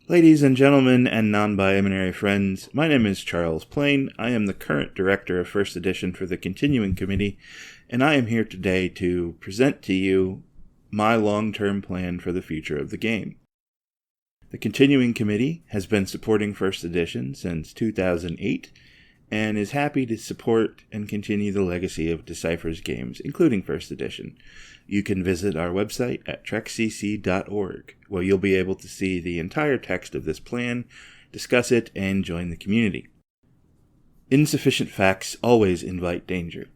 Ladies and gentlemen and non-binary friends, my name is Charles Plaine. I am the current director of First Edition for the Continuing Committee, and I am here today to present to you my long-term plan for the future of the game. The Continuing Committee has been supporting First Edition since 2008 and is happy to support and continue the legacy of Decipher's games, including First Edition. You can visit our website at trekcc.org, where you'll be able to see the entire text of this plan, discuss it, and join the community. Insufficient facts always invite danger.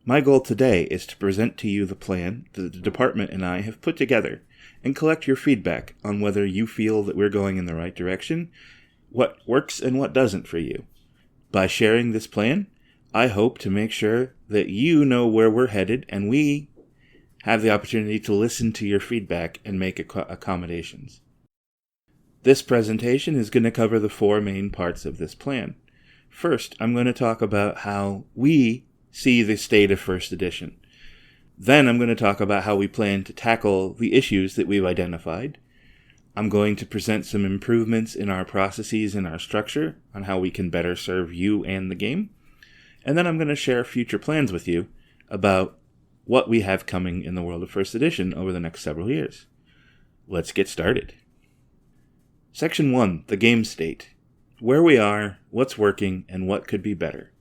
My goal today is to present to you the plan that the department and I have put together and collect your feedback on whether you feel that we're going in the right direction, what works and what doesn't for you. By sharing this plan, I hope to make sure that you know where we're headed and we have the opportunity to listen to your feedback and make accommodations. This presentation is going to cover the four main parts of this plan. First, I'm going to talk about how we see the state of First Edition. Then I'm going to talk about how we plan to tackle the issues that we've identified. I'm going to present some improvements in our processes and our structure on how we can better serve you and the game. And then I'm going to share future plans with you about what we have coming in the world of First Edition over the next several years. Let's get started. Section 1, the game state. Where we are, what's working, and what could be better.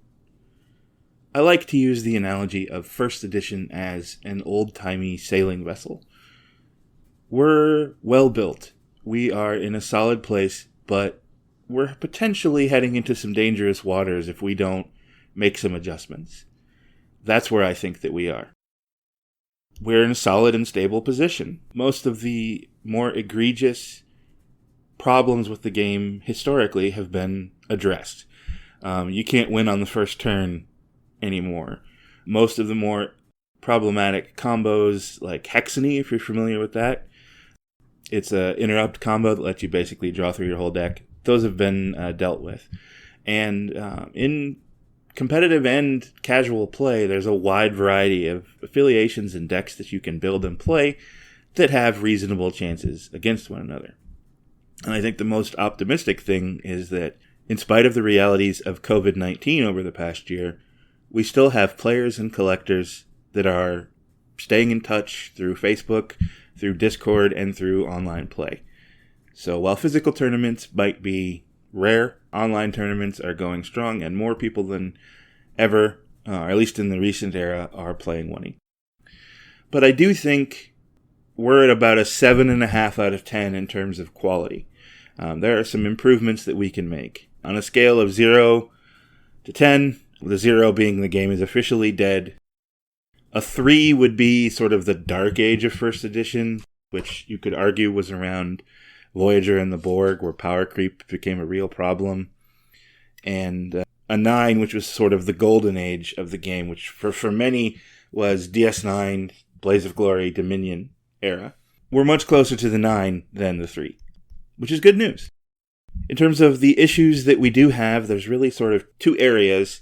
I like to use the analogy of First Edition as an old-timey sailing vessel. We're well built. We are in a solid place, but we're potentially heading into some dangerous waters if we don't make some adjustments. That's where I think that we are. We're in a solid and stable position. Most of the more egregious problems with the game historically have been addressed. You can't win on the first turn anymore. Most of the more problematic combos, like Hexany, if you're familiar with that, it's an interrupt combo that lets you basically draw through your whole deck. Those have been dealt with. And in competitive and casual play, there's a wide variety of affiliations and decks that you can build and play that have reasonable chances against one another. And I think the most optimistic thing is that in spite of the realities of COVID-19 over the past year, we still have players and collectors that are staying in touch through Facebook, through Discord, and through online play. So while physical tournaments might be rare, online tournaments are going strong, and more people than ever, or at least in the recent era, are playing 1E. But I do think we're at about a 7.5 out of 10 in terms of quality. There are some improvements that we can make. On a scale of 0 to 10, the 0 being the game is officially dead, a 3 would be sort of the dark age of First Edition, which you could argue was around Voyager and the Borg, where power creep became a real problem. And a 9, which was sort of the golden age of the game, which for many was DS9, Blaze of Glory, Dominion era. We're much closer to the 9 than the 3, which is good news. In terms of the issues that we do have, there's really sort of two areas.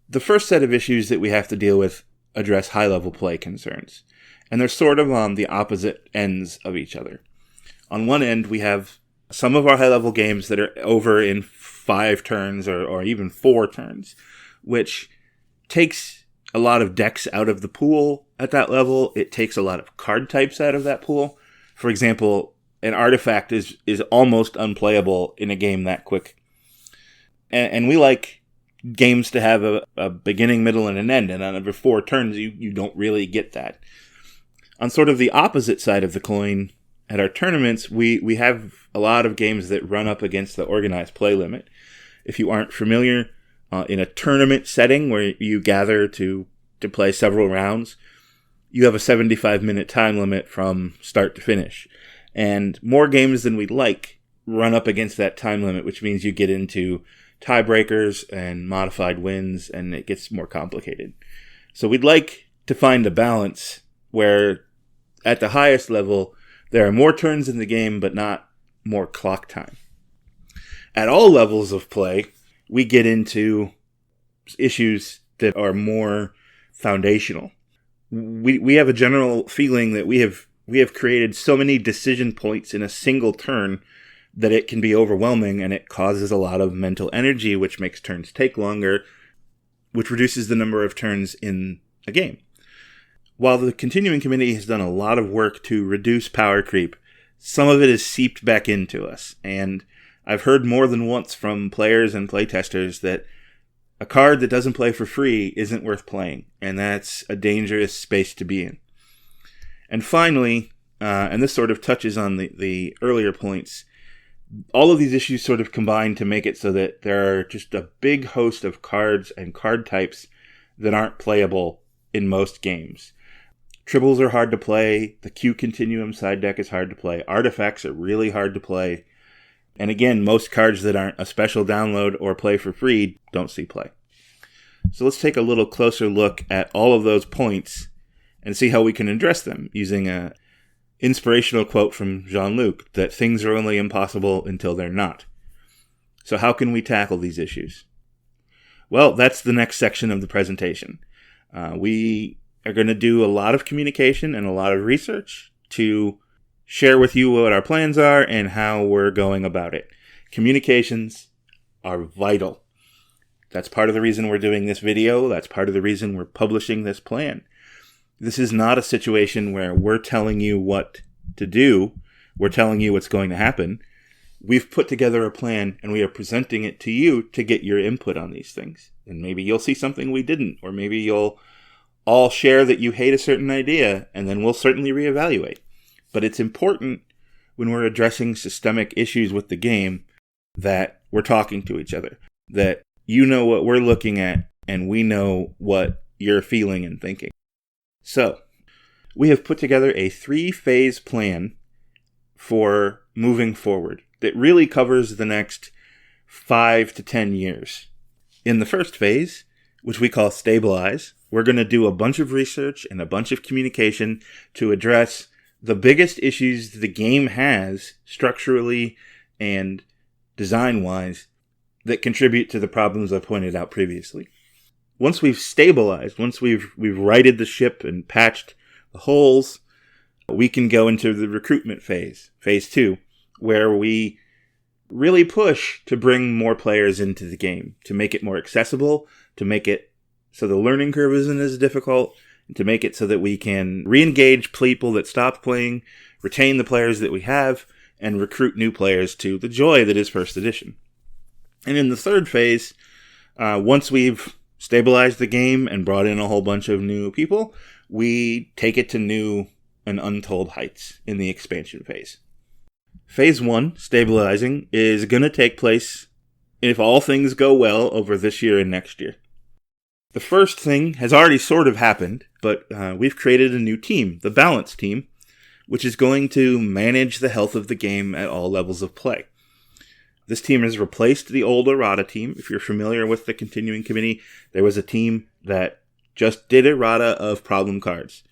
The first set of issues that we have to deal with address high-level play concerns, and they're sort of on the opposite ends of each other. On one end, we have some of our high-level games that are over in 5 turns or even 4 turns, which takes a lot of decks out of the pool at that level. It takes a lot of card types out of that pool. For example, an artifact is almost unplayable in a game that quick. And we like games to have a beginning, middle, and an end, and on over 4 turns, you don't really get that. On sort of the opposite side of the coin, at our tournaments, we have a lot of games that run up against the organized play limit. If you aren't familiar, in a tournament setting where you gather to play several rounds, you have a 75-minute time limit from start to finish. And more games than we'd like run up against that time limit, which means you get into tiebreakers and modified wins, and it gets more complicated. So we'd like to find a balance where at the highest level, there are more turns in the game, but not more clock time. At all levels of play, we get into issues that are more foundational. We have a general feeling that we have created so many decision points in a single turn that it can be overwhelming and it causes a lot of mental energy, which makes turns take longer, which reduces the number of turns in a game. While the continuing committee has done a lot of work to reduce power creep, some of it is seeped back into us. And I've heard more than once from players and playtesters that a card that doesn't play for free isn't worth playing. And that's a dangerous space to be in. And finally, and this sort of touches on the earlier points, all of these issues sort of combine to make it so that there are just a big host of cards and card types that aren't playable in most games. Tribbles are hard to play. The Q Continuum side deck is hard to play. Artifacts are really hard to play. And again, most cards that aren't a special download or play for free don't see play. So let's take a little closer look at all of those points and see how we can address them using an inspirational quote from Jean-Luc that things are only impossible until they're not. So how can we tackle these issues? Well, that's the next section of the presentation. We are going to do a lot of communication and a lot of research to share with you what our plans are and how we're going about it. Communications are vital. That's part of the reason we're doing this video. That's part of the reason we're publishing this plan. This is not a situation where we're telling you what to do. We're telling you what's going to happen. We've put together a plan and we are presenting it to you to get your input on these things. And maybe you'll see something we didn't, or maybe you'll all share that you hate a certain idea, and then we'll certainly reevaluate. But it's important when we're addressing systemic issues with the game that we're talking to each other, that you know what we're looking at and we know what you're feeling and thinking. So, we have put together a 3-phase plan for moving forward that really covers the next 5 to 10 years. In the first phase, which we call Stabilize, we're going to do a bunch of research and a bunch of communication to address the biggest issues the game has structurally and design-wise that contribute to the problems I pointed out previously. Once we've stabilized, once we've righted the ship and patched the holes, we can go into the recruitment phase, phase 2, where we really push to bring more players into the game, to make it more accessible, to make it so the learning curve isn't as difficult, and to make it so that we can re-engage people that stopped playing, retain the players that we have, and recruit new players to the joy that is first edition. And in the third phase, once we've stabilized the game and brought in a whole bunch of new people, we take it to new and untold heights in the expansion phase. Phase 1, stabilizing, is going to take place, if all things go well, over this year and next year. The first thing has already sort of happened, but we've created a new team, the Balance team, which is going to manage the health of the game at all levels of play. This team has replaced the old errata team. If you're familiar with the continuing committee, there was a team that just did errata of problem cards.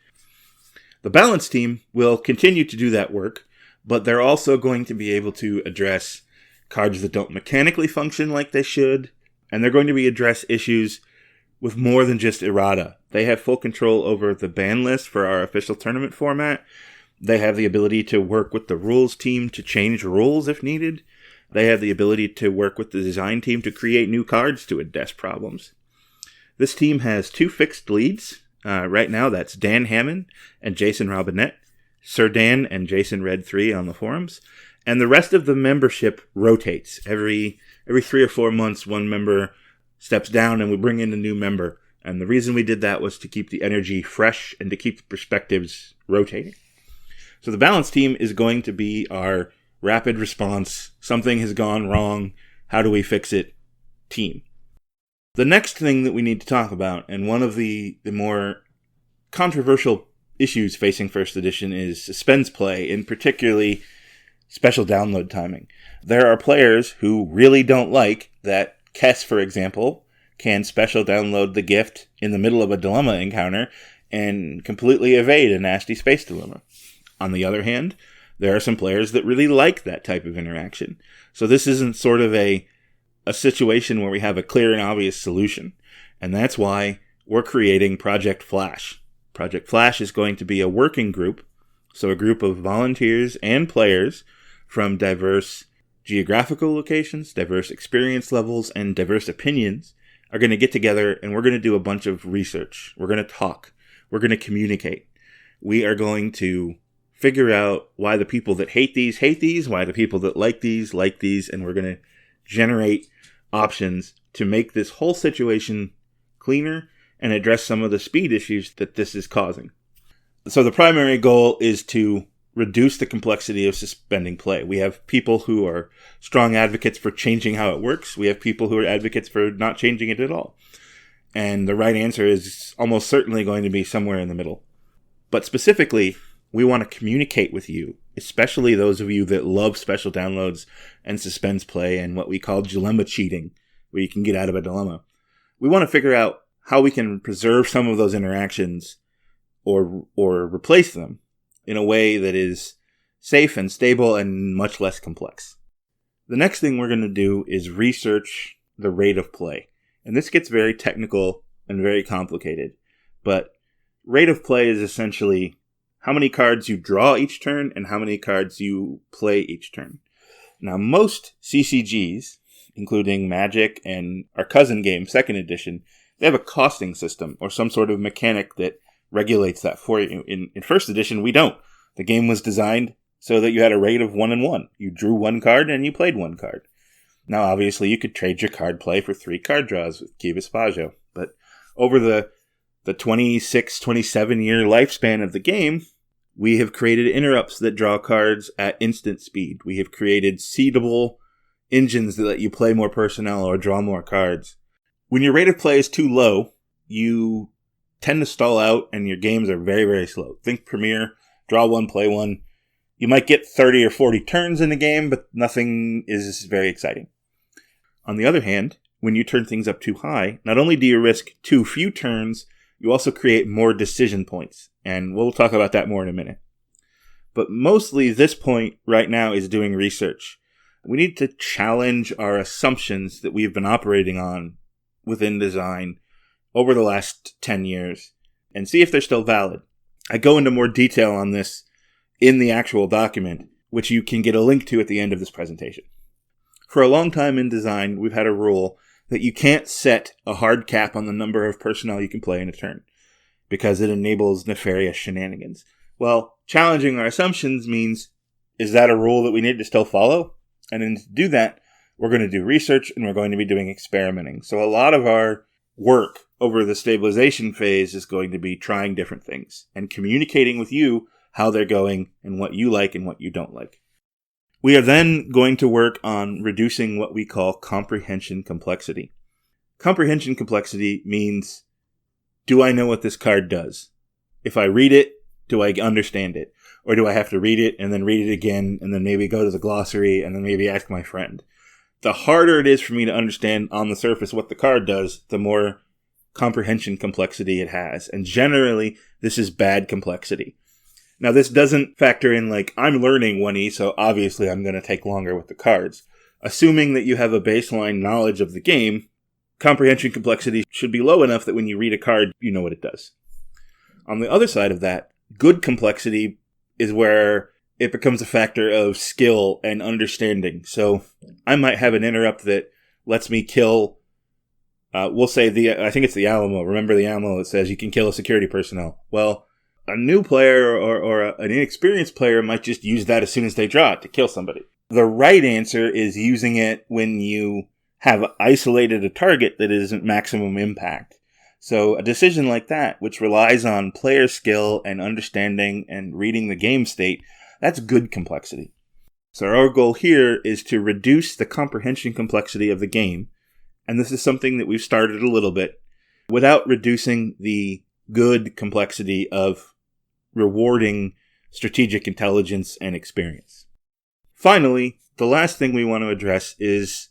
The Balance team will continue to do that work, but they're also going to be able to address cards that don't mechanically function like they should, and they're going to address issues with more than just errata. They have full control over the ban list for our official tournament format. They have the ability to work with the rules team to change rules if needed. They have the ability to work with the design team to create new cards to address problems. This team has 2 fixed leads. Right now, that's Dan Hammond and Jason Robinette. Sir Dan and Jason Red 3 on the forums. And the rest of the membership rotates. Every 3 or 4 months, one member steps down and we bring in a new member. And the reason we did that was to keep the energy fresh and to keep the perspectives rotating. So the Balance team is going to be our rapid response, something has gone wrong, how do we fix it, team. The next thing that we need to talk about, and one of the more controversial issues facing first edition, is suspense play, and particularly special download timing. There are players who really don't like that Kess, for example, can special download the gift in the middle of a dilemma encounter and completely evade a nasty space dilemma. On the other hand, there are some players that really like that type of interaction. So this isn't sort of a situation where we have a clear and obvious solution. And that's why we're creating Project Flash. Project Flash is going to be a working group, so a group of volunteers and players from diverse geographical locations, diverse experience levels, and diverse opinions are going to get together, and we're going to do a bunch of research. We're going to talk. We're going to communicate. We are going to figure out why the people that hate these, why the people that like these, and we're going to generate options to make this whole situation cleaner and address some of the speed issues that this is causing. So the primary goal is to reduce the complexity of suspending play. We have people who are strong advocates for changing how it works. We have people who are advocates for not changing it at all. And the right answer is almost certainly going to be somewhere in the middle. But specifically, we want to communicate with you, especially those of you that love special downloads and suspends play and what we call dilemma cheating, where you can get out of a dilemma. We want to figure out how we can preserve some of those interactions or replace them in a way that is safe and stable and much less complex. The next thing we're going to do is research the rate of play. And this gets very technical and very complicated. But rate of play is essentially how many cards you draw each turn and how many cards you play each turn. Now, most CCGs, including Magic and our cousin game, 2nd edition, they have a costing system or some sort of mechanic that regulates that for you. In 1st edition, we don't. The game was designed so that you had a rate of 1 and 1. You drew 1 card and you played 1 card. Now, obviously, you could trade your card play for 3 card draws with Key Vespaggio. But over the 26, 27-year lifespan of the game, we have created interrupts that draw cards at instant speed. We have created seedable engines that let you play more personnel or draw more cards. When your rate of play is too low, you tend to stall out and your games are very, very slow. Think Premier, draw 1, play 1. You might get 30 or 40 turns in the game, but nothing is very exciting. On the other hand, when you turn things up too high, not only do you risk too few turns, you also create more decision points. And we'll talk about that more in a minute. But mostly this point right now is doing research. We need to challenge our assumptions that we've been operating on within design over the last 10 years and see if they're still valid. I go into more detail on this in the actual document, which you can get a link to at the end of this presentation. For a long time in design, we've had a rule that you can't set a hard cap on the number of personnel you can play in a turn because it enables nefarious shenanigans. Well, challenging our assumptions means, is that a rule that we need to still follow? And then to do that, we're going to do research and we're going to be doing experimenting. So a lot of our work over the stabilization phase is going to be trying different things and communicating with you how they're going and what you like and what you don't like. We are then going to work on reducing what we call comprehension complexity. Comprehension complexity means, do I know what this card does? If I read it, do I understand it? Or do I have to read it and then read it again and then maybe go to the glossary and then maybe ask my friend? The harder it is for me to understand on the surface what the card does, the more comprehension complexity it has. And generally, this is bad complexity. Now, this doesn't factor in like, I'm learning 1E, so obviously I'm going to take longer with the cards. Assuming that you have a baseline knowledge of the game, comprehension complexity should be low enough that when you read a card, you know what it does. On the other side of that, good complexity is where it becomes a factor of skill and understanding. So I might have an interrupt that lets me kill, we'll say I think it's the Alamo. Remember the Alamo that says you can kill a security personnel. Well, a new player or an inexperienced player might just use that as soon as they draw it to kill somebody. The right answer is using it when you have isolated a target that isn't maximum impact. So a decision like that, which relies on player skill and understanding and reading the game state, that's good complexity. So our goal here is to reduce the comprehension complexity of the game, and this is something that we've started a little bit, without reducing the good complexity of rewarding strategic intelligence and experience. Finally, the last thing we want to address is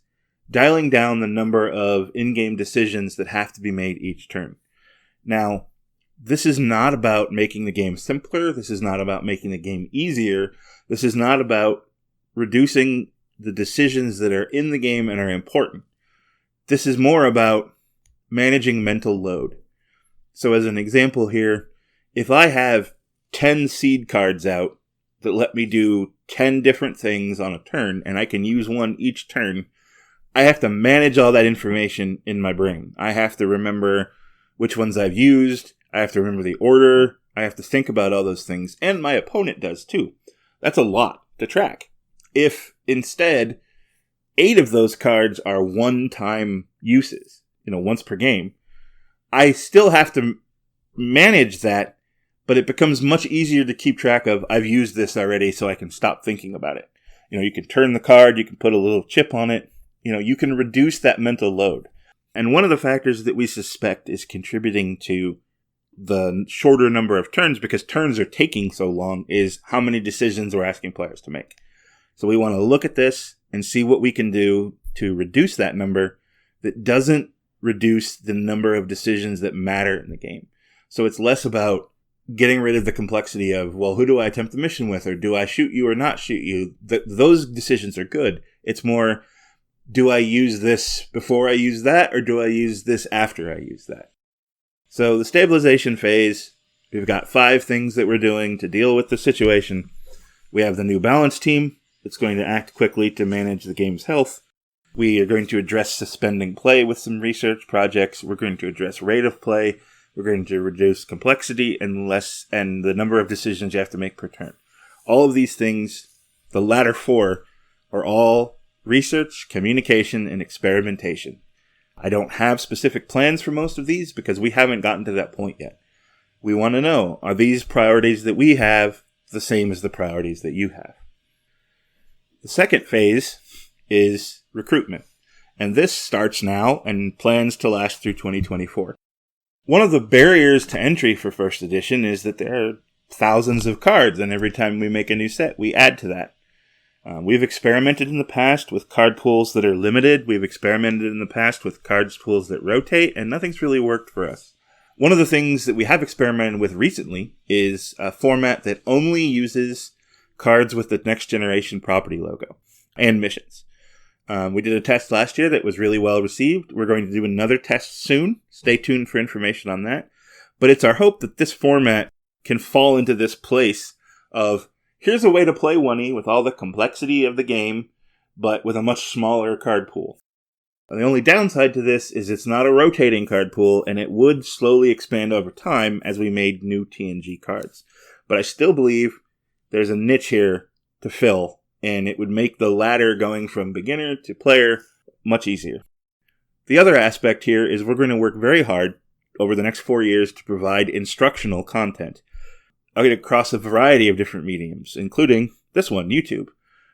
dialing down the number of in-game decisions that have to be made each turn. Now, this is not about making the game simpler. This is not about making the game easier. This is not about reducing the decisions that are in the game and are important. This is more about managing mental load. So as an example here, if I have 10 seed cards out that let me do 10 different things on a turn, and I can use one each turn, I have to manage all that information in my brain. I have to remember which ones I've used. I have to remember the order. I have to think about all those things. And my opponent does too. That's a lot to track. If instead 8 of those cards are one-time uses, once per game, I still have to manage that, but it becomes much easier to keep track of, I've used this already, so I can stop thinking about it. You can turn the card, you can put a little chip on it, you can reduce that mental load. And one of the factors that we suspect is contributing to the shorter number of turns, because turns are taking so long, is how many decisions we're asking players to make. So we want to look at this and see what we can do to reduce that number that doesn't reduce the number of decisions that matter in the game. So it's less about getting rid of the complexity of, well, who do I attempt the mission with, or do I shoot you or not shoot you? Those decisions are good. It's more, do I use this before I use that, or do I use this after I use that? So the stabilization phase, we've got 5 things that we're doing to deal with the situation. We have the new balance team that's going to act quickly to manage the game's health. We are going to address suspending play with some research projects. We're going to address rate of play. We're going to reduce complexity and the number of decisions you have to make per turn. All of these things, the latter 4, are all research, communication, and experimentation. I don't have specific plans for most of these because we haven't gotten to that point yet. We want to know, are these priorities that we have the same as the priorities that you have? The second phase is recruitment, and this starts now and plans to last through 2024. One of the barriers to entry for first edition is that there are thousands of cards, and every time we make a new set, we add to that. We've experimented in the past with card pools that are limited. We've experimented in the past with cards pools that rotate, and nothing's really worked for us. One of the things that we have experimented with recently is a format that only uses cards with the next generation property logo and missions. We did a test last year that was really well received. We're going to do another test soon. Stay tuned for information on that. But it's our hope that this format can fall into this place of, here's a way to play 1E with all the complexity of the game, but with a much smaller card pool. And the only downside to this is it's not a rotating card pool, and it would slowly expand over time as we made new TNG cards. But I still believe there's a niche here to fill, and it would make the ladder going from beginner to player much easier. The other aspect here is we're going to work very hard over the next 4 years to provide instructional content across a variety of different mediums, including this one, YouTube.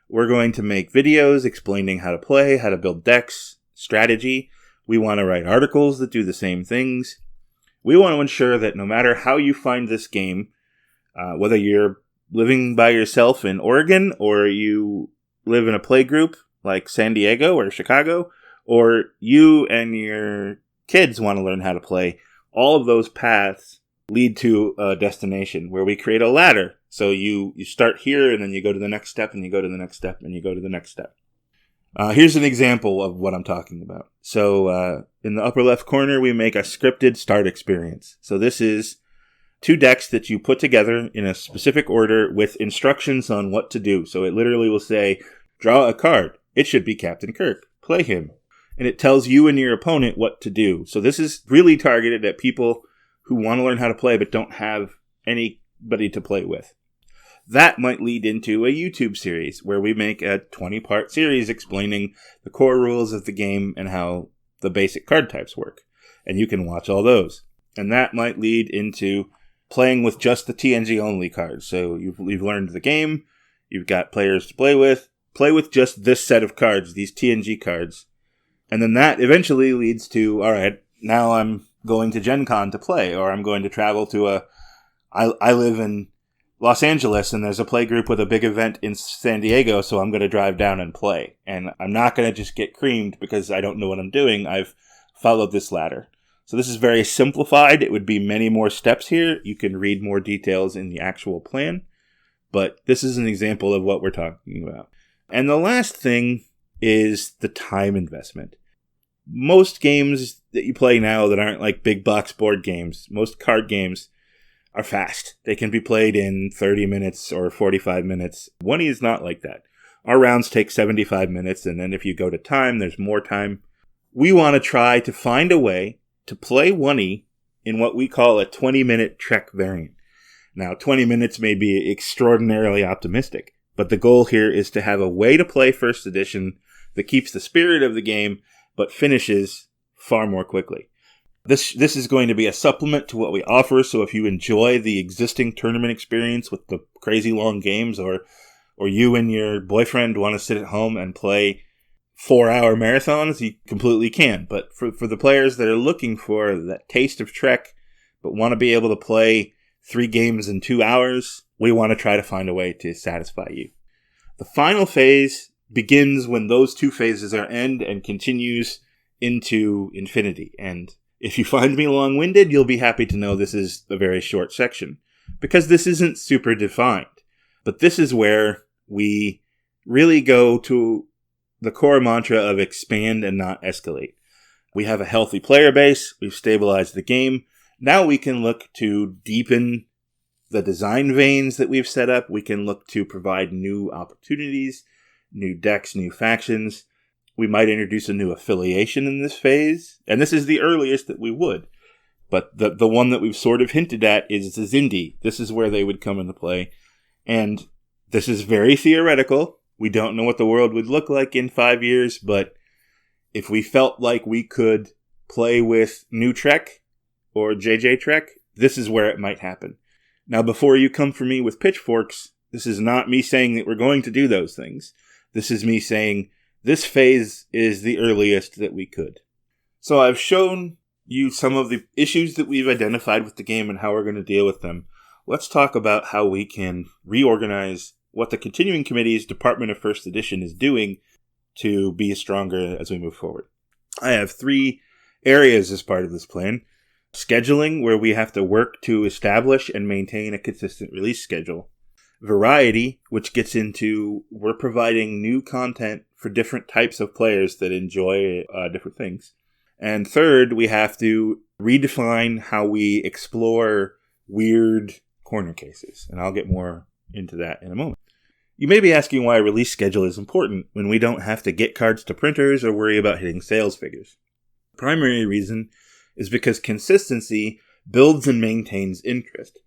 We're going to make videos explaining how to play, how to build decks, strategy. We want to write articles that do the same things. We want to ensure that no matter how you find this game, whether you're living by yourself in Oregon, or you live in a play group like San Diego or Chicago, or you and your kids want to learn how to play, all of those paths lead to a destination where we create a ladder. So you start here, and then you go to the next step, and you go to the next step, and you go to the next step. Here's an example of what I'm talking about. So in the upper left corner, we make a scripted start experience. So this is 2 decks that you put together in a specific order with instructions on what to do. So it literally will say, draw a card. It should be Captain Kirk. Play him. And it tells you and your opponent what to do. So this is really targeted at people who want to learn how to play but don't have anybody to play with. That might lead into a YouTube series where we make a 20-part series explaining the core rules of the game and how the basic card types work. And you can watch all those. And that might lead into playing with just the TNG-only cards. So you've learned the game, you've got players to play with just this set of cards, these TNG cards. And then that eventually leads to, all right, now I'm going to Gen Con to play, or I'm going to travel to I live in Los Angeles, and there's a play group with a big event in San Diego, so I'm going to drive down and play. And I'm not going to just get creamed because I don't know what I'm doing. I've followed this ladder. So this is very simplified. It would be many more steps here. You can read more details in the actual plan. But this is an example of what we're talking about. And the last thing is the time investment. Most games that you play now that aren't like big box board games, most card games, are fast. They can be played in 30 minutes or 45 minutes. 1E is not like that. Our rounds take 75 minutes, and then if you go to time, there's more time. We want to try to find a way to play 1E in what we call a 20-minute Trek variant. Now, 20 minutes may be extraordinarily optimistic, but the goal here is to have a way to play First Edition that keeps the spirit of the game, but finishes far more quickly. This is going to be a supplement to what we offer, so if you enjoy the existing tournament experience with the crazy long games, or you and your boyfriend want to sit at home and play 4-hour marathons, you completely can. But for the players that are looking for that taste of Trek, but want to be able to play 3 games in 2 hours, we want to try to find a way to satisfy you. The final phase begins when those 2 phases are end and continues into infinity. And if you find me long-winded, you'll be happy to know this is a very short section, because this isn't super defined. But this is where we really go to the core mantra of expand and not escalate. We have a healthy player base. We've stabilized the game. Now we can look to deepen the design veins that we've set up. We can look to provide new opportunities, new decks, new factions. We might introduce a new affiliation in this phase. And this is the earliest that we would. But the one that we've sort of hinted at is the Zindi. This is where they would come into play. And this is very theoretical. We don't know what the world would look like in 5 years, but if we felt like we could play with New Trek or JJ Trek, this is where it might happen. Now, before you come for me with pitchforks, this is not me saying that we're going to do those things. This is me saying this phase is the earliest that we could. So I've shown you some of the issues that we've identified with the game and how we're going to deal with them. Let's talk about how we can reorganize what the Continuing Committee's Department of First Edition is doing to be stronger as we move forward. I have 3 areas as part of this plan. Scheduling, where we have to work to establish and maintain a consistent release schedule. Variety, which gets into we're providing new content for different types of players that enjoy different things. And third, we have to redefine how we explore weird corner cases. And I'll get more into that in a moment. You may be asking why a release schedule is important when we don't have to get cards to printers or worry about hitting sales figures. The primary reason is because consistency builds and maintains interest.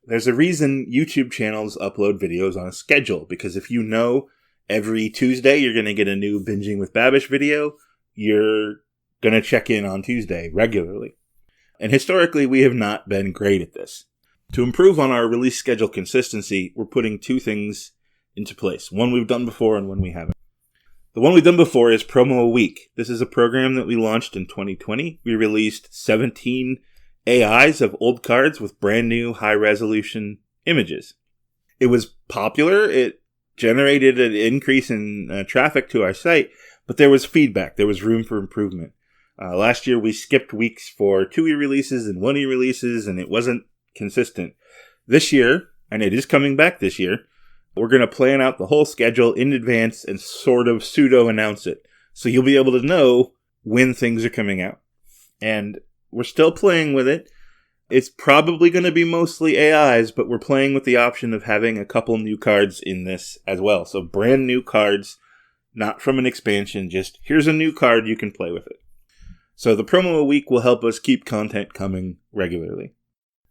There's a reason YouTube channels upload videos on a schedule, because if you know every Tuesday you're going to get a new Binging with Babish video, you're going to check in on Tuesday regularly. And historically, we have not been great at this. To improve on our release schedule consistency, we're putting 2 things into place. One we've done before and one we haven't. The one we've done before is Promo a Week. This is a program that we launched in 2020. We released 17 AIs of old cards with brand new high-resolution images. It was popular. It generated an increase in traffic to our site, but there was feedback. There was room for improvement. Last year, we skipped weeks for 2E releases and 1E releases, and it wasn't consistent. This year, and it is coming back this year, we're going to plan out the whole schedule in advance and sort of pseudo-announce it. So you'll be able to know when things are coming out. And we're still playing with it. It's probably going to be mostly AIs, but we're playing with the option of having a couple new cards in this as well. So brand new cards, not from an expansion, just here's a new card, you can play with it. So the Promo a Week will help us keep content coming regularly.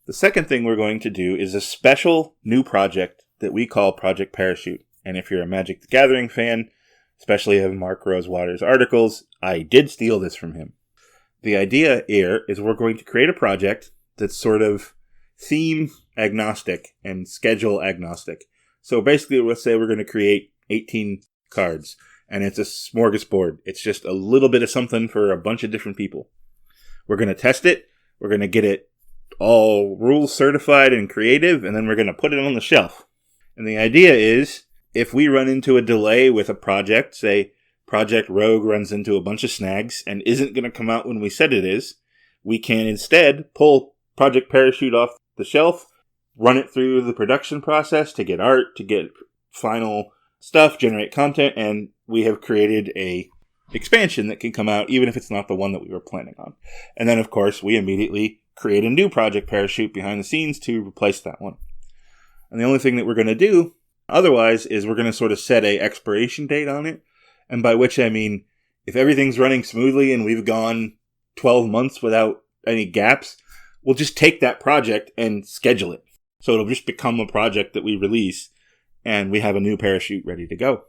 The second thing we're going to do is a special new project that we call Project Parachute. And if you're a Magic the Gathering fan, especially of Mark Rosewater's articles, I did steal this from him. The idea here is we're going to create a project that's sort of theme agnostic and schedule agnostic. So basically, let's say we're going to create 18 cards, and it's a smorgasbord. It's just a little bit of something for a bunch of different people. We're going to test it. We're going to get it all rules certified and creative, and then we're going to put it on the shelf. And the idea is, if we run into a delay with a project, say Project Rogue runs into a bunch of snags and isn't going to come out when we said it is, we can instead pull Project Parachute off the shelf, run it through the production process to get art, to get final stuff, generate content, and we have created a expansion that can come out even if it's not the one that we were planning on. And then, of course, we immediately create a new project parachute behind the scenes to replace that one. And the only thing that we're going to do otherwise is we're going to sort of set a expiration date on it. And by which I mean, if everything's running smoothly and we've gone 12 months without any gaps, we'll just take that project and schedule it. So it'll just become a project that we release and we have a new parachute ready to go.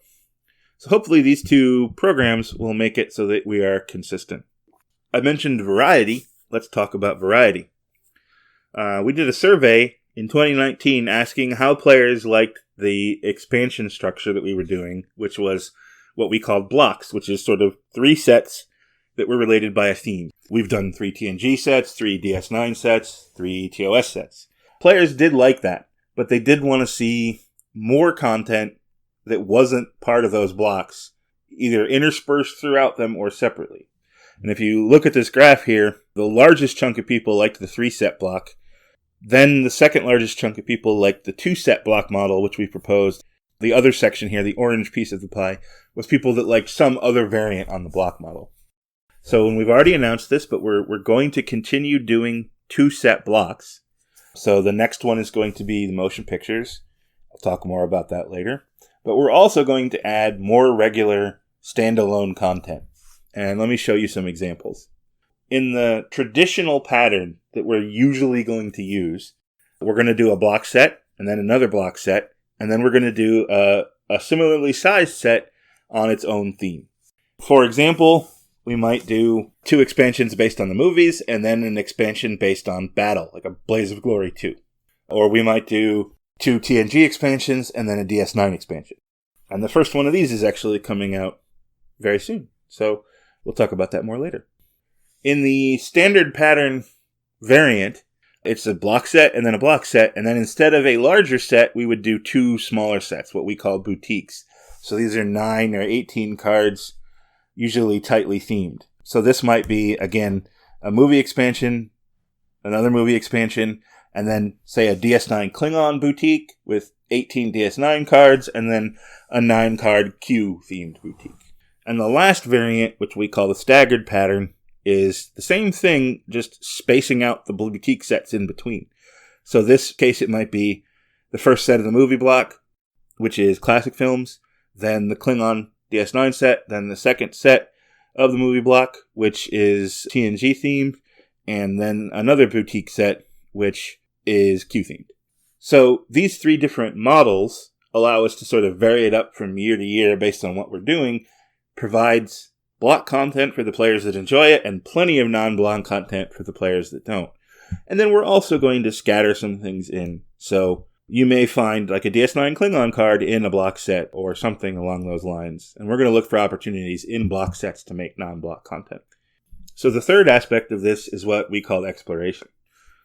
So hopefully these two programs will make it so that we are consistent. I mentioned variety. Let's talk about variety. We did a survey in 2019 asking how players liked the expansion structure that we were doing, which was what we called blocks, which is sort of 3 sets that were related by a theme. We've done 3 TNG sets, 3 DS9 sets, 3 TOS sets. Players did like that, but they did want to see more content that wasn't part of those blocks, either interspersed throughout them or separately. And if you look at this graph here, the largest chunk of people liked the 3-set block. Then the second largest chunk of people liked the 2-set block model, which we proposed. The other section here, the orange piece of the pie, was people that liked some other variant on the block model. So, and we've already announced this, but we're going to continue doing 2-set blocks. So the next one is going to be the motion pictures. I'll talk more about that later. But we're also going to add more regular standalone content. And let me show you some examples. In the traditional pattern that we're usually going to use, we're going to do a block set, and then another block set, and then we're going to do a similarly sized set on its own theme. For example, we might do 2 expansions based on the movies, and then an expansion based on Battle, like a Blaze of Glory 2. Or we might do 2 TNG expansions, and then a DS9 expansion. And the first one of these is actually coming out very soon. So we'll talk about that more later. In the standard pattern variant, it's a block set and then a block set. And then instead of a larger set, we would do 2 smaller sets, what we call boutiques. So these are 9 or 18 cards, usually tightly themed. So this might be, again, a movie expansion, another movie expansion, and then, say, a DS9 Klingon boutique with 18 DS9 cards, and then a 9-card Q-themed boutique. And the last variant, which we call the staggered pattern, is the same thing, just spacing out the boutique sets in between. So this case, it might be the first set of the movie block, which is classic films, then the Klingon DS9 set, then the second set of the movie block, which is TNG themed, and then another boutique set, which is Q themed. So these 3 different models allow us to sort of vary it up from year to year based on what we're doing, provides block content for the players that enjoy it, and plenty of non-block content for the players that don't. And then we're also going to scatter some things in. So you may find like a DS9 Klingon card in a block set or something along those lines. And we're going to look for opportunities in block sets to make non-block content. So the third aspect of this is what we call exploration.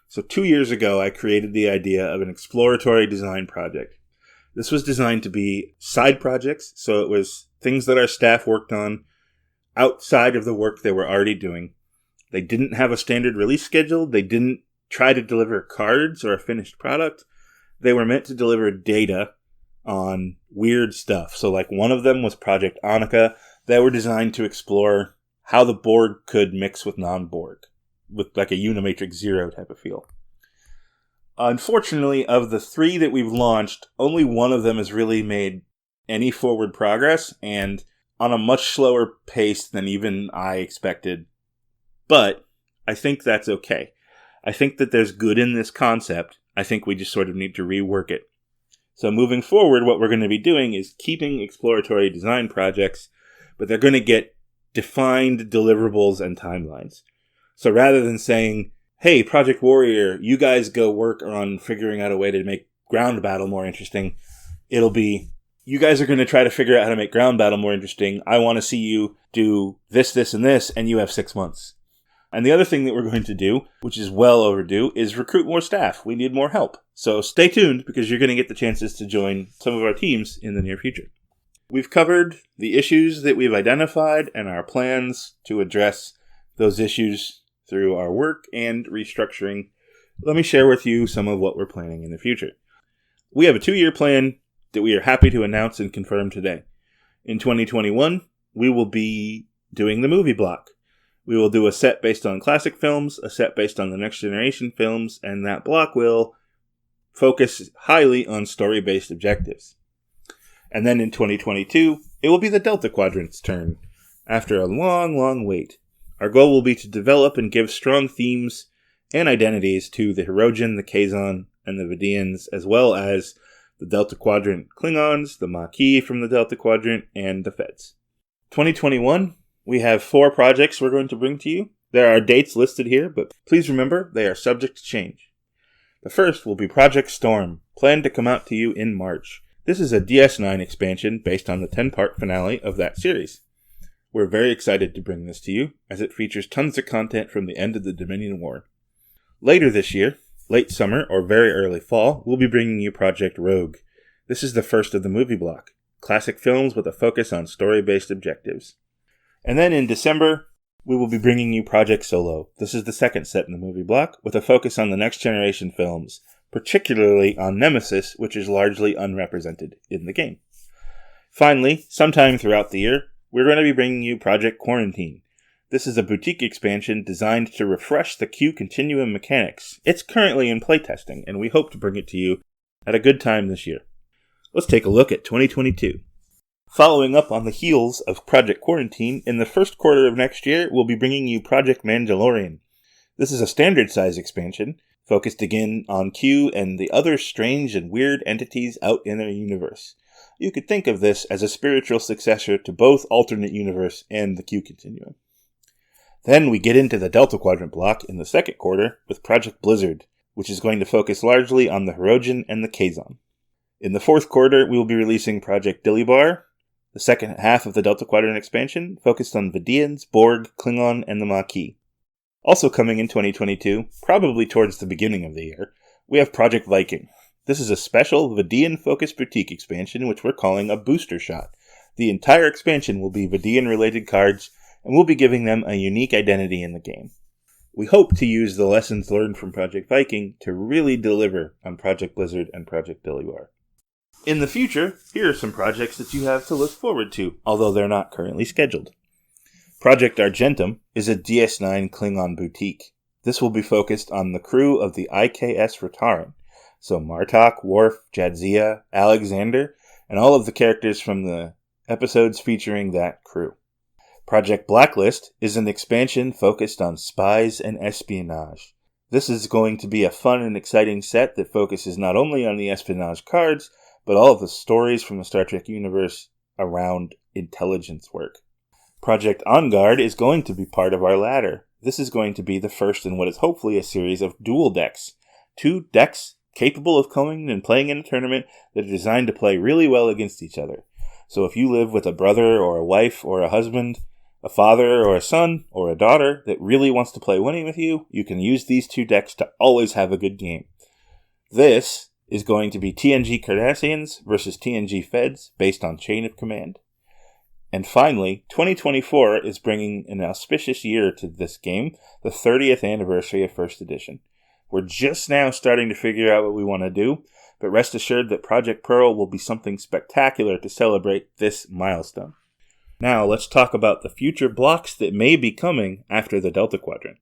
So 2 years ago, I created the idea of an exploratory design project. This was designed to be side projects, so it was things that our staff worked on outside of the work they were already doing. They didn't have a standard release schedule. They didn't try to deliver cards or a finished product. They were meant to deliver data on weird stuff. So like one of them was Project Annika. They were designed to explore how the Borg could mix with non-Borg, with like a Unimatrix Zero type of feel. Unfortunately, of the 3 that we've launched, only one of them has really made any forward progress, and on a much slower pace than even I expected. But I think that's okay. I think that there's good in this concept. I think we just sort of need to rework it. So moving forward, what we're going to be doing is keeping exploratory design projects, but they're going to get defined deliverables and timelines. So rather than saying, hey, Project Warrior, you guys go work on figuring out a way to make ground battle more interesting, it'll be, you guys are going to try to figure out how to make ground battle more interesting. I want to see you do this, this, and this, and you have 6 months. And the other thing that we're going to do, which is well overdue, is recruit more staff. We need more help. So stay tuned, because you're going to get the chances to join some of our teams in the near future. We've covered the issues that we've identified and our plans to address those issues through our work and restructuring. Let me share with you some of what we're planning in the future. We have a 2-year plan that we are happy to announce and confirm today. In 2021, we will be doing the movie block. We will do a set based on classic films, a set based on the next generation films, and that block will focus highly on story-based objectives. And then in 2022, it will be the Delta Quadrant's turn. After a long wait, our goal will be to develop and give strong themes and identities to the Hirogen, the Kazon, and the Vidians, as well as the Delta Quadrant Klingons, the Maquis from the Delta Quadrant, and the Feds. 2021, we have 4 projects we're going to bring to you. There are dates listed here, but please remember they are subject to change. The first will be Project Storm, planned to come out to you in March. This is a DS9 expansion based on the 10-part finale of that series. We're very excited to bring this to you, as it features tons of content from the end of the Dominion War. Later this year, late summer or very early fall, we'll be bringing you Project Rogue. This is the first of the movie block, classic films with a focus on story-based objectives. And then in December, we will be bringing you Project Solo. This is the second set in the movie block, with a focus on the next generation films, particularly on Nemesis, which is largely unrepresented in the game. Finally, sometime throughout the year, we're going to be bringing you Project Quarantine. This is a boutique expansion designed to refresh the Q Continuum mechanics. It's currently in playtesting, and we hope to bring it to you at a good time this year. Let's take a look at 2022. Following up on the heels of Project Quarantine, in the first quarter of next year, we'll be bringing you Project Mandalorian. This is a standard size expansion, focused again on Q and the other strange and weird entities out in their universe. You could think of this as a spiritual successor to both Alternate Universe and the Q Continuum. Then we get into the Delta Quadrant block in the second quarter with Project Blizzard, which is going to focus largely on the Hirogen and the Kazon. In the fourth quarter, we will be releasing Project Dilibar, the second half of the Delta Quadrant expansion, focused on Vidians, Borg, Klingon, and the Maquis. Also coming in 2022, probably towards the beginning of the year, we have Project Viking. This is a special Vidian-focused boutique expansion, which we're calling a Booster Shot. The entire expansion will be Vidian-related cards, and we'll be giving them a unique identity in the game. We hope to use the lessons learned from Project Viking to really deliver on Project Blizzard and Project Dilibar. In the future, here are some projects that you have to look forward to, although they're not currently scheduled. Project Argentum is a DS9 Klingon boutique. This will be focused on the crew of the IKS Rataran, so Martok, Worf, Jadzia, Alexander, and all of the characters from the episodes featuring that crew. Project Blacklist is an expansion focused on spies and espionage. This is going to be a fun and exciting set that focuses not only on the espionage cards, but all of the stories from the Star Trek universe around intelligence work. Project On Guard is going to be part of our ladder. This is going to be the first in what is hopefully a series of dual decks. 2 decks capable of coming and playing in a tournament that are designed to play really well against each other. So if you live with a brother or a wife or a husband, a father or a son or a daughter that really wants to play winning with you, you can use these 2 decks to always have a good game. This is going to be TNG Cardassians versus TNG Feds based on Chain of Command. And finally, 2024 is bringing an auspicious year to this game, the 30th anniversary of First Edition. We're just now starting to figure out what we want to do, but rest assured that Project Pearl will be something spectacular to celebrate this milestone. Now let's talk about the future blocks that may be coming after the Delta Quadrant.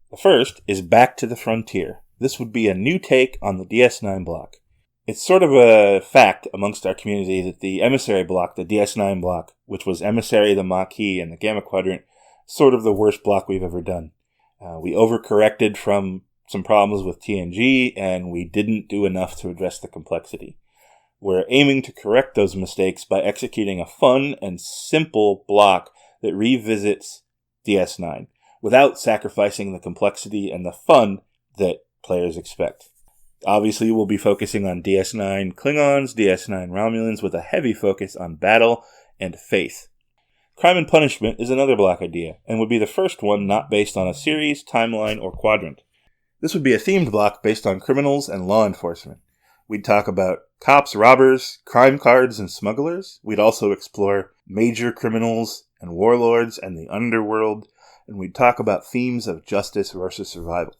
The first is Back to the Frontier. This would be a new take on the DS9 block. It's sort of a fact amongst our community that the Emissary block, the DS9 block, which was Emissary, the Maquis, and the Gamma Quadrant, sort of the worst block we've ever done. We overcorrected from some problems with TNG, and we didn't do enough to address the complexity. We're aiming to correct those mistakes by executing a fun and simple block that revisits DS9 without sacrificing the complexity and the fun that players expect. Obviously, we'll be focusing on DS9 Klingons, DS9 Romulans, with a heavy focus on battle and faith. Crime and Punishment is another block idea, and would be the first one not based on a series, timeline, or quadrant. This would be a themed block based on criminals and law enforcement. We'd talk about cops, robbers, crime cards, and smugglers. We'd also explore major criminals and warlords and the underworld, and we'd talk about themes of justice versus survival.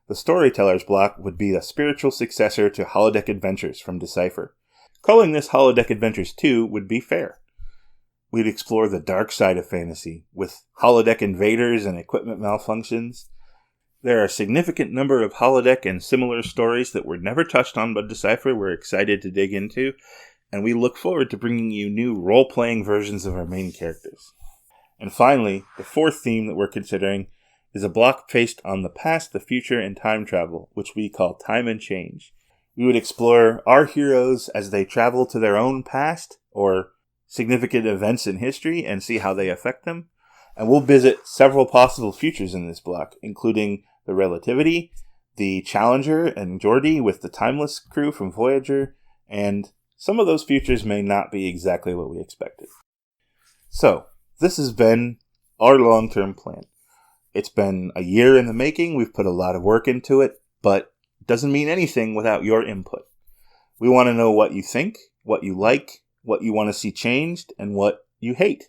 The Storytellers block would be a spiritual successor to Holodeck Adventures from Decipher. Calling this Holodeck Adventures 2 would be fair. We'd explore the dark side of fantasy with holodeck invaders and equipment malfunctions. There are a significant number of holodeck and similar stories that were never touched on by Decipher we're excited to dig into, and we look forward to bringing you new role-playing versions of our main characters. And finally, the fourth theme that we're considering is a block based on the past, the future, and time travel, which we call Time and Change. We would explore our heroes as they travel to their own past or significant events in history and see how they affect them. And we'll visit several possible futures in this block, including the Relativity, the Challenger and Geordi with the Timeless crew from Voyager, and some of those futures may not be exactly what we expected. So, this has been our long-term plan. It's been a year in the making. We've put a lot of work into it, but it doesn't mean anything without your input. We want to know what you think, what you like, what you want to see changed, and what you hate.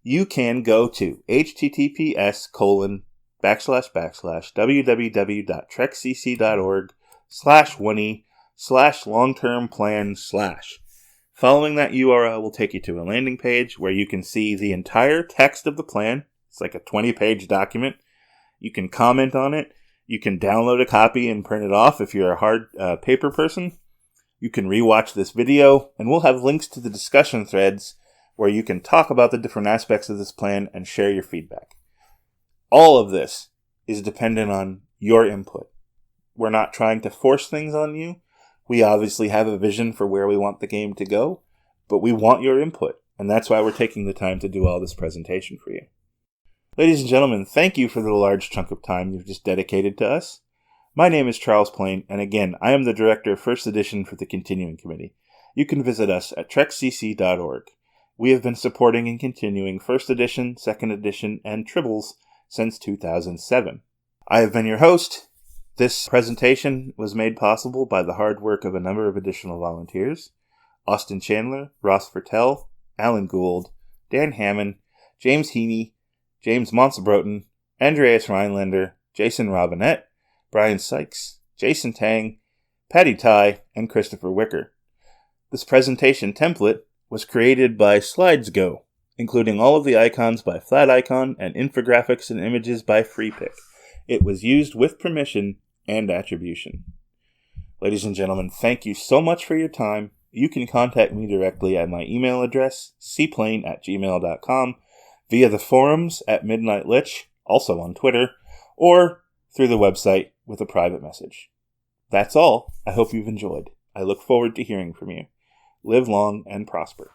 You can go to https://www.trekcc.org/1e/long-term-plan/. Following that URL will take you to a landing page where you can see the entire text of the plan. It's like a 20-page document. You can comment on it. You can download a copy and print it off if you're a hard paper person. You can rewatch this video, and we'll have links to the discussion threads where you can talk about the different aspects of this plan and share your feedback. All of this is dependent on your input. We're not trying to force things on you. We obviously have a vision for where we want the game to go, but we want your input, and that's why we're taking the time to do all this presentation for you. Ladies and gentlemen, thank you for the large chunk of time you've just dedicated to us. My name is Charles Plaine, and again, I am the Director of First Edition for the Continuing Committee. You can visit us at trekcc.org. We have been supporting and continuing First Edition, Second Edition, and Tribbles since 2007. I have been your host. This presentation was made possible by the hard work of a number of additional volunteers: Austin Chandler, Ross Vertel, Alan Gould, Dan Hammond, James Heaney, James Monsebroten, Andreas Rhinelander, Jason Robinette, Brian Sykes, Jason Tang, Patty Ty, and Christopher Wicker. This presentation template was created by SlidesGo, including all of the icons by FlatIcon and infographics and images by FreePick. It was used with permission and attribution. Ladies and gentlemen, thank you so much for your time. You can contact me directly at my email address, cplaine@gmail.com, via the forums at MidnightLich, also on Twitter, or through the website with a private message. That's all. I hope you've enjoyed. I look forward to hearing from you. Live long and prosper.